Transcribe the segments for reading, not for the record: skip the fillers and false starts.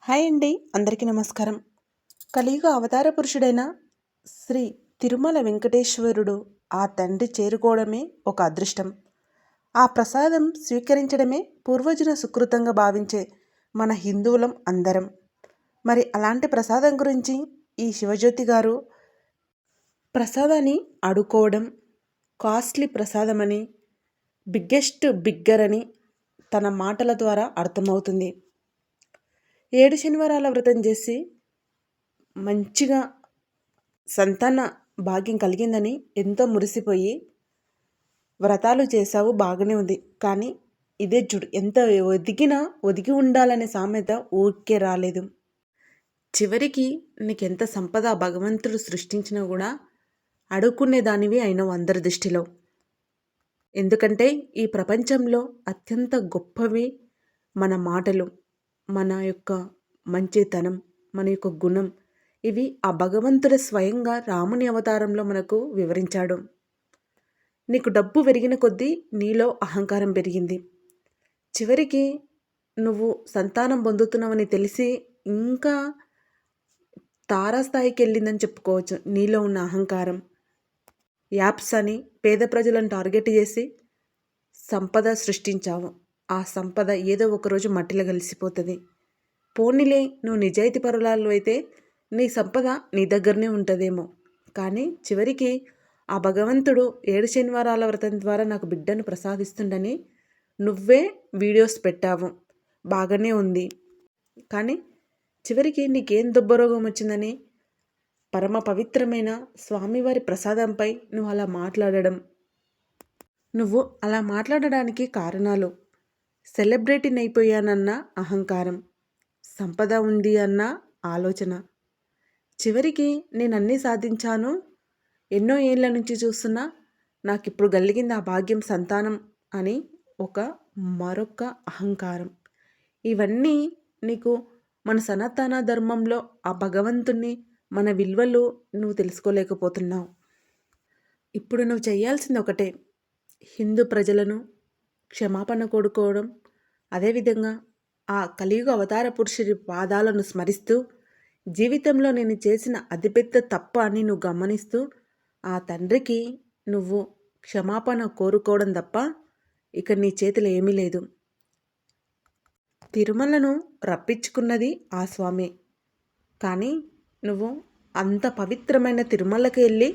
Hi అండి, అందరికీ నమస్కారం. కలియుగ అవతార పురుషుడైన శ్రీ తిరుమల వెంకటేశ్వరుడు ఆ తండ్రి చేరుకోవడమే ఒక అదృష్టం. ఆ ప్రసాదం స్వీకరించడమే పూర్వజుల సుకృతంగా భావించే మన హిందువులం అందరం. మరి అలాంటి ప్రసాదం గురించి ఈ శివజ్యోతి గారు ప్రసాదాన్ని అడుకోవడం, కాస్ట్లీ ప్రసాదమని, బిగ్గర్ అని తన మాటల ద్వారా అర్థమవుతుంది. 7 శనివారాల వ్రతం చేసి మంచిగా సంతాన భాగ్యం కలిగిందని ఎంతో మురిసిపోయి వ్రతాలు చేశావు, బాగానే ఉంది. కానీ ఇదే చూడు, ఎంత ఒదిగి ఉండాలనే సామెత ఊరికే రాలేదు. చివరికి నీకెంత సంపద భగవంతుడు సృష్టించినా కూడా అడుక్కునే దానివి అయినవు అందరి దృష్టిలో. ఎందుకంటే ఈ ప్రపంచంలో అత్యంత గొప్పవి మన మాటలు, మన యొక్క మంచితనం, మన యొక్క గుణం. ఇవి ఆ భగవంతుడు స్వయంగా రాముని అవతారంలో మనకు వివరించాడు. నీకు డబ్బు పెరిగిన కొద్దీ నీలో అహంకారం పెరిగింది. చివరికి నువ్వు సంతానం పొందుతున్నావని తెలిసి ఇంకా తారాస్థాయికి వెళ్ళిందని చెప్పుకోవచ్చు నీలో ఉన్న అహంకారం. యాప్స్ అని పేద ప్రజలను టార్గెట్ చేసి సంపద సృష్టించావు. ఆ సంపద ఏదో ఒకరోజు మట్టిలో కలిసిపోతుంది. పోనీలే, నువ్వు నిజాయితీ పరులాలు అయితే నీ సంపద నీ దగ్గరనే ఉంటుందేమో. కానీ చివరికి ఆ భగవంతుడు 7 శనివారాల వ్రతం ద్వారా నాకు బిడ్డను ప్రసాదిస్తుండని నువ్వే వీడియోస్ పెట్టావు, బాగానే ఉంది. కానీ చివరికి నీకేం దుబ్బరోగం వచ్చిందని పరమ పవిత్రమైన స్వామివారి ప్రసాదంపై నువ్వు అలా మాట్లాడడం, నువ్వు అలా మాట్లాడడానికి కారణాలు సెలబ్రిటీని అయిపోయానన్న అహంకారం, సంపద ఉంది అన్న ఆలోచన. చివరికి నేను అన్నీ సాధించాను, ఎన్నో ఏళ్ళ నుంచి చూస్తున్నా, నాకు ఇప్పుడు కలిగింది ఆ భాగ్యం సంతానం అని మరొక అహంకారం. ఇవన్నీ నీకు మన సనాతన ధర్మంలో ఆ భగవంతుణ్ణి, మన విలువలు నువ్వు తెలుసుకోలేకపోతున్నావు. ఇప్పుడు నువ్వు చేయాల్సింది ఒకటే, హిందూ ప్రజలను క్షమాపణ కోరుకోవడం, అదేవిధంగా ఆ కలియుగ అవతార పురుషుడి పాదాలను స్మరిస్తూ, జీవితంలో నేను చేసిన అతిపెద్ద తప్ప అని నువ్వు గమనిస్తూ ఆ తండ్రికి నువ్వు క్షమాపణ కోరుకోవడం తప్ప ఇక నీ చేతిలో ఏమీ లేదు. తిరుమలను రప్పించుకున్నది ఆ స్వామి. కానీ నువ్వు అంత పవిత్రమైన తిరుమలకి వెళ్ళి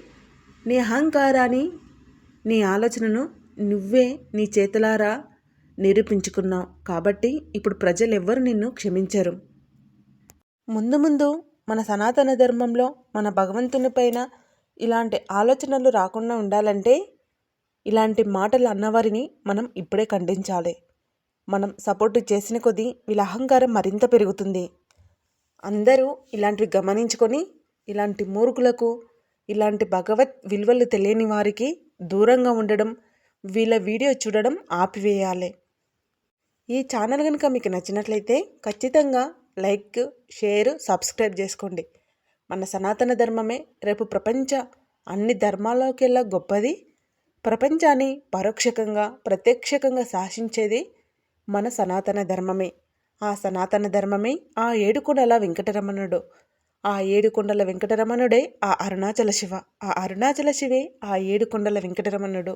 నీ అహంకారాన్ని, నీ ఆలోచనను నువ్వే నీ చేతులారా నిరూపించుకున్నావు. కాబట్టి ఇప్పుడు ప్రజలు ఎవ్వరు నిన్ను క్షమించరు. ముందు ముందు మన సనాతన ధర్మంలో మన భగవంతుని పైన ఇలాంటి ఆలోచనలు రాకుండా ఉండాలంటే ఇలాంటి మాటలు అన్నవారిని మనం ఇప్పుడే ఖండించాలి. మనం సపోర్టు చేసిన కొద్దీ వీళ్ళ అహంకారం మరింత పెరుగుతుంది. అందరూ ఇలాంటివి గమనించుకొని ఇలాంటి మూర్ఖులకు, ఇలాంటి భగవత్ విలువలు తెలియని వారికి దూరంగా ఉండడం, వీళ్ళ వీడియో చూడడం ఆపివేయాలి. ఈ ఛానల్ కనుక మీకు నచ్చినట్లయితే ఖచ్చితంగా లైక్, షేర్, సబ్స్క్రైబ్ చేసుకోండి. మన సనాతన ధర్మమే రేపు అన్ని ధర్మాలకెల్లా గొప్పది. ప్రపంచాన్ని పరోక్షకంగా, ప్రత్యక్షకంగా శాసించేది మన సనాతన ధర్మమే. ఆ సనాతన ధర్మమే ఆ 7 కొండల వెంకటరమణుడు. ఆ 7 కొండల వెంకటరమణుడే ఆ అరుణాచల శివ. ఆ అరుణాచల శివే ఆ 7 కొండల వెంకటరమణుడు.